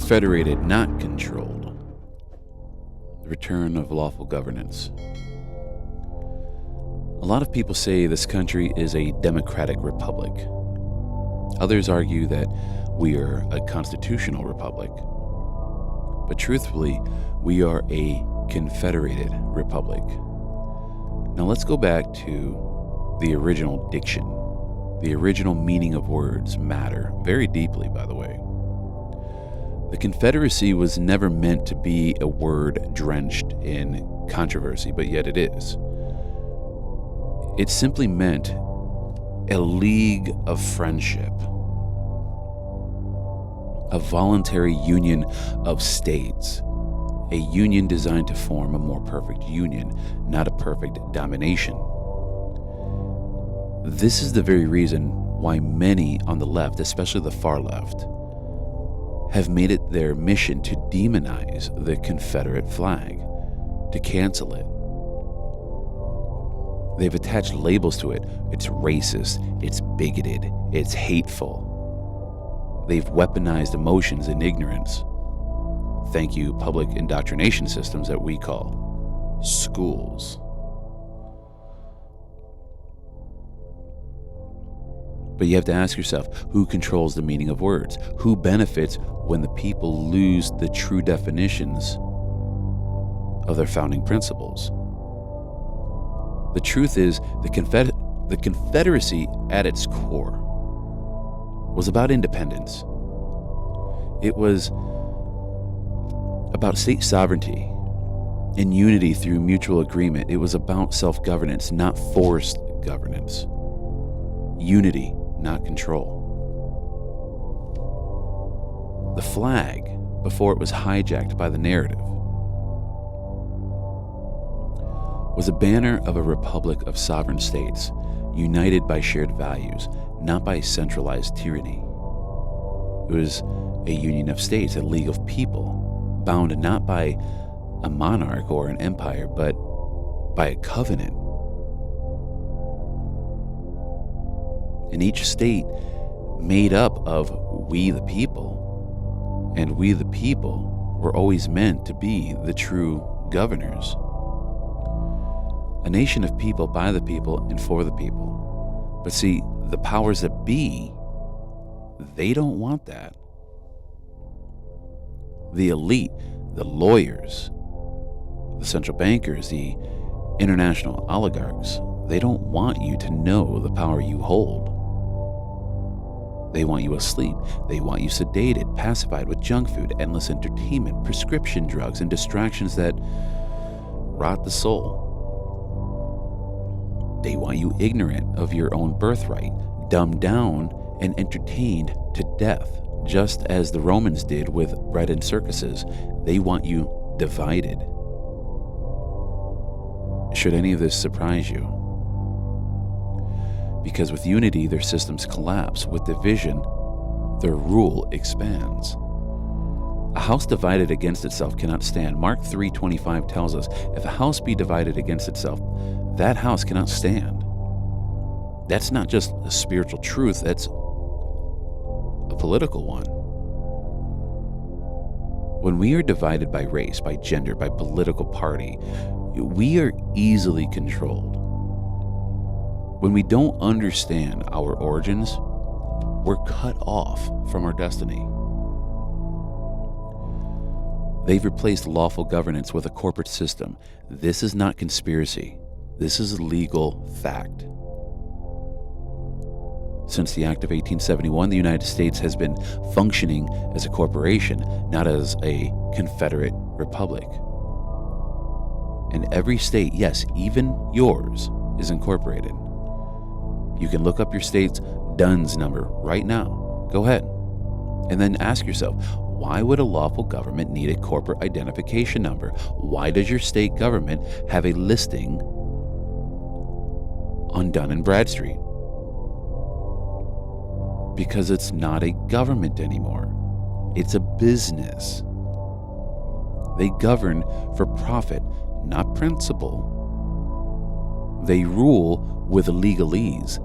Confederated Not Controlled. The return of lawful governance. A lot of people say this country is a democratic republic. Others argue that we are a constitutional republic. But truthfully, we are a Confederated Republic. Now let's go back to the original diction. The original meaning of words matter very deeply, by the way. The Confederacy was never meant to be a word drenched in controversy, but yet it is. It simply meant a league of friendship, a voluntary union of states, a union designed to form a more perfect union, not a perfect domination. This is the very reason why many on the left, especially the far left, have made it their mission to demonize the Confederate flag, to cancel it. They've attached labels to it. It's racist, it's bigoted, it's hateful. They've weaponized emotions and ignorance. Thank you, public indoctrination systems that we call schools. But you have to ask yourself, who controls the meaning of words? Who benefits when the people lose the true definitions of their founding principles? The truth is, the Confederacy at its core was about independence. It was about state sovereignty and unity through mutual agreement. It was about self-governance, not forced governance. Unity, not control. The flag, before it was hijacked by the narrative, was a banner of a republic of sovereign states, united by shared values, not by centralized tyranny. It was a union of states, a league of people, bound not by a monarch or an empire, but by a covenant. And each state made up of we the people, and we the people were always meant to be the true governors. A nation of people, by the people, and for the people. But see, the powers that be, they don't want that. The elite, the lawyers, the central bankers, the international oligarchs, they don't want you to know the power you hold. They want you asleep. They want you sedated, pacified with junk food, endless entertainment, prescription drugs, and distractions that rot the soul. They want you ignorant of your own birthright, dumbed down and entertained to death, just as the Romans did with bread and circuses. They want you divided. Should any of this surprise you? Because with unity, their systems collapse. With division, their rule expands. A house divided against itself cannot stand. Mark 3:25 tells us, if a house be divided against itself, that house cannot stand. That's not just a spiritual truth, that's a political one. When we are divided by race, by gender, by political party, we are easily controlled. When we don't understand our origins, we're cut off from our destiny. They've replaced lawful governance with a corporate system. This is not conspiracy. This is a legal fact. Since the Act of 1871, the United States has been functioning as a corporation, not as a Confederate Republic. And every state, yes, even yours, is incorporated. You can look up your state's DUNS number right now. Go ahead. And then ask yourself, why would a lawful government need a corporate identification number? Why does your state government have a listing on Dun & Bradstreet? Because it's not a government anymore. It's a business. They govern for profit, not principle. They rule with legalese,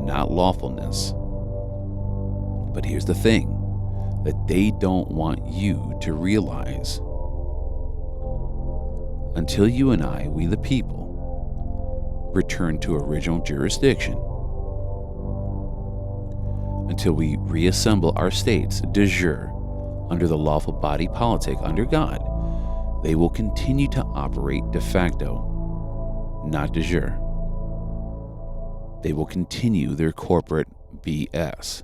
not lawfulness. But here's the thing. that they don't want you to realize. Until you and I, we the people, return to original jurisdiction, until we reassemble our states de jure under the lawful body politic under God, they will continue to operate de facto, not de jure. They will continue their corporate BS.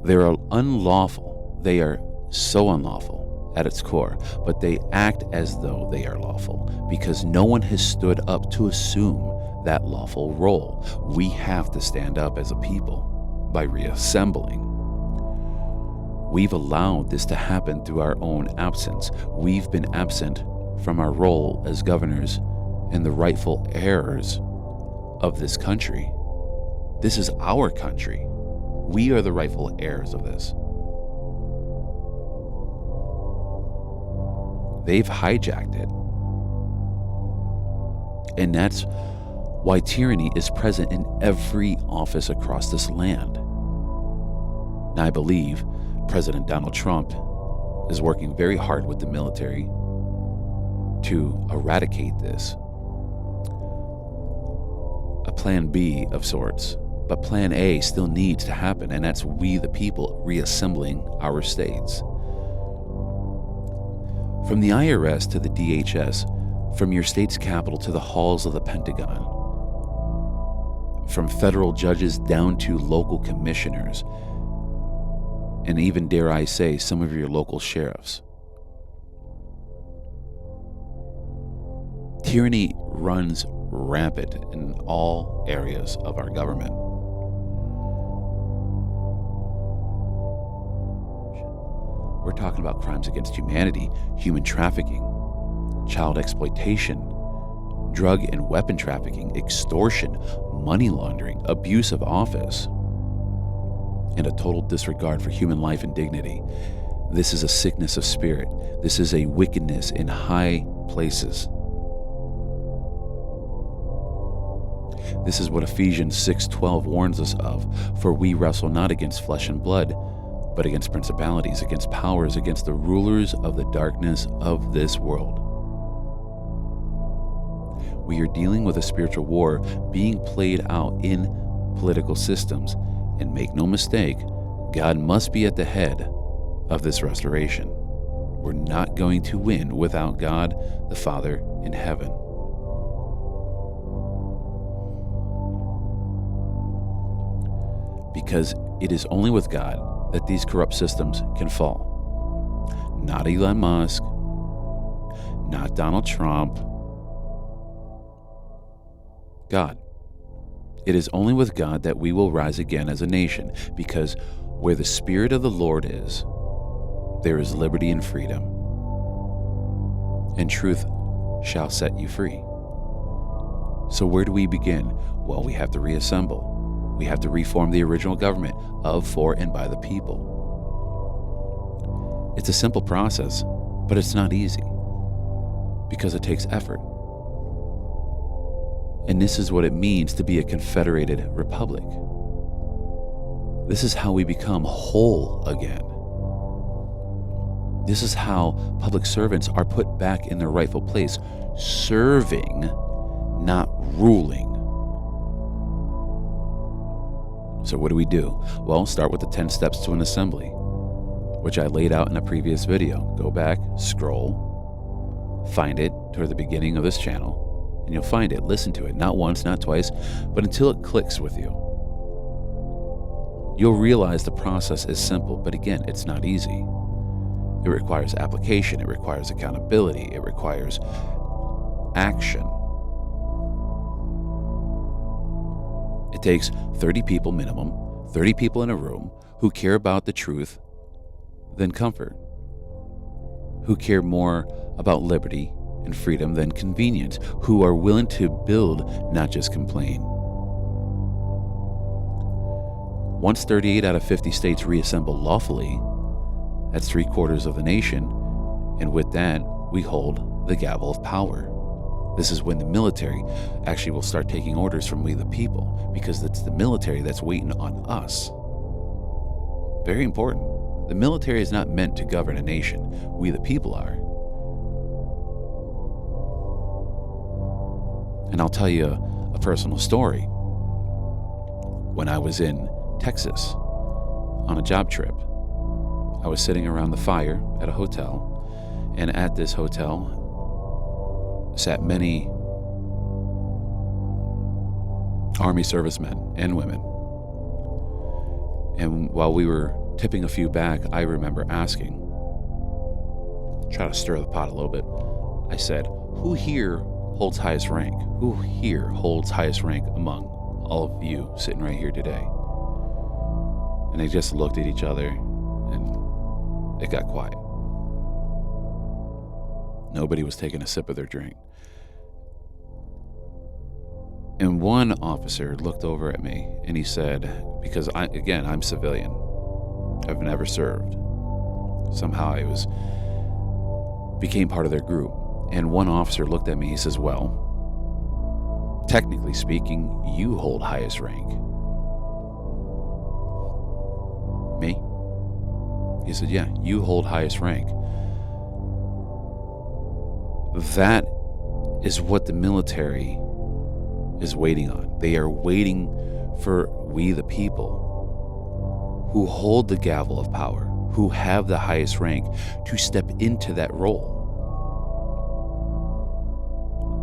They are unlawful. They are so unlawful at its core, but they act as though they are lawful because no one has stood up to assume that lawful role. We have to stand up as a people by reassembling. We've allowed this to happen through our own absence. We've been absent from our role as governors and the rightful heirs of this country. This is our country. We are the rightful heirs of this. They've hijacked it. And that's why tyranny is present in every office across this land. Now, I believe President Donald Trump is working very hard with the military to eradicate this. A plan B of sorts, but plan A still needs to happen, and that's we the people reassembling our states. From the IRS to the DHS, from your state's capital to the halls of the Pentagon, from federal judges down to local commissioners, and even, dare I say, some of your local sheriffs. Tyranny runs rampant in all areas of our government. We're talking about crimes against humanity, human trafficking, child exploitation, drug and weapon trafficking, extortion, money laundering, abuse of office, and a total disregard for human life and dignity. This is a sickness of spirit. This is a wickedness in high places. This is what Ephesians 6:12 warns us of. For we wrestle not against flesh and blood, but against principalities, against powers, against the rulers of the darkness of this world. We are dealing with a spiritual war being played out in political systems. And make no mistake, God must be at the head of this restoration. We're not going to win without God, the Father in heaven. Because it is only with God that these corrupt systems can fall. Not Elon Musk, not Donald Trump, God. It is only with God that we will rise again as a nation, because where the Spirit of the Lord is, there is liberty and freedom, and truth shall set you free. So where do we begin? Well, we have to reassemble. We have to reform the original government of, for, and by the people. It's a simple process, but it's not easy, because it takes effort. And this is what it means to be a Confederated Republic. This is how we become whole again. This is how public servants are put back in their rightful place, serving, not ruling. So what do? Well, start with the 10 steps to an assembly, which I laid out in a previous video. Go back, scroll, find it toward the beginning of this channel, and you'll find it. Listen to it, not once, not twice, but until it clicks with you. You'll realize the process is simple, but again, it's not easy. It requires application, it requires accountability, it requires action. It takes 30 people minimum, 30 people in a room who care about the truth than comfort, who care more about liberty and freedom than convenience, who are willing to build, not just complain. Once 38 out of 50 states reassemble lawfully, that's 3/4 of the nation, and with that, we hold the gavel of power. This is when the military actually will start taking orders from we the people, because it's the military that's waiting on us. Very important. The military is not meant to govern a nation. We the people are. And I'll tell you a personal story. When I was in Texas on a job trip, I was sitting around the fire at a hotel, and at this hotel sat many Army servicemen and women. And while we were tipping a few back, I remember asking, try to stir the pot a little bit, I said, who here holds highest rank? Who here holds highest rank among all of you sitting right here today? And they just looked at each other, and it got quiet. Nobody was taking a sip of their drink. And one officer looked over at me and he said, because I'm civilian. I've never served. Somehow I became part of their group. And one officer looked at me, he says, well, technically speaking, you hold highest rank. Me? He said, yeah, you hold highest rank. That is what the military is waiting on. They are waiting for we the people who hold the gavel of power, who have the highest rank, to step into that role.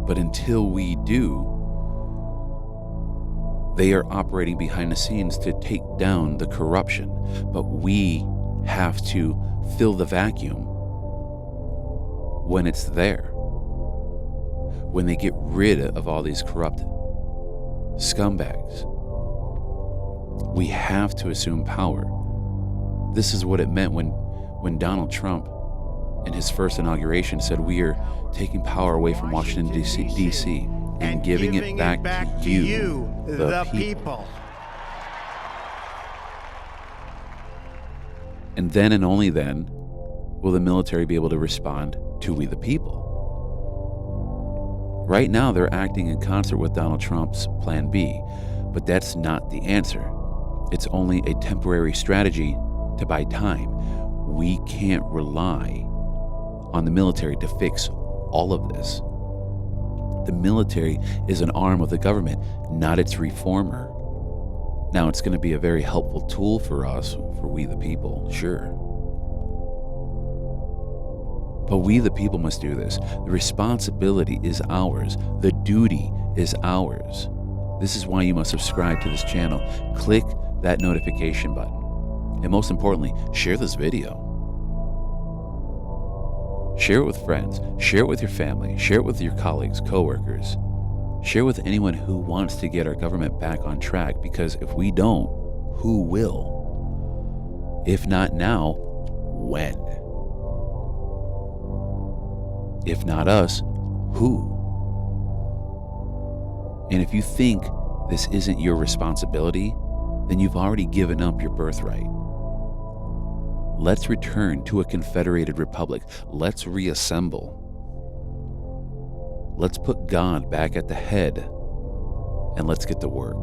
But until we do, they are operating behind the scenes to take down the corruption. But we have to fill the vacuum when it's there. When they get rid of all these corrupt scumbags, we have to assume power. This is what it meant when Donald Trump, in his first inauguration, said we are taking power away from Washington, D.C. and giving it back to you, the people. And then and only then will the military be able to respond to we the people. Right now, they're acting in concert with Donald Trump's Plan B, but that's not the answer. It's only a temporary strategy to buy time. We can't rely on the military to fix all of this. The military is an arm of the government, not its reformer. Now, it's going to be a very helpful tool for us, for we the people, sure. But we the people must do this. The responsibility is ours. The duty is ours. This is why you must subscribe to this channel. Click that notification button. And most importantly, share this video. Share it with friends. Share it with your family. Share it with your colleagues, coworkers. Share with anyone who wants to get our government back on track, because if we don't, who will? If not now, when? If not us, who? And if you think this isn't your responsibility, then you've already given up your birthright. Let's return to a Confederated Republic. Let's reassemble. Let's put God back at the head, and let's get to work.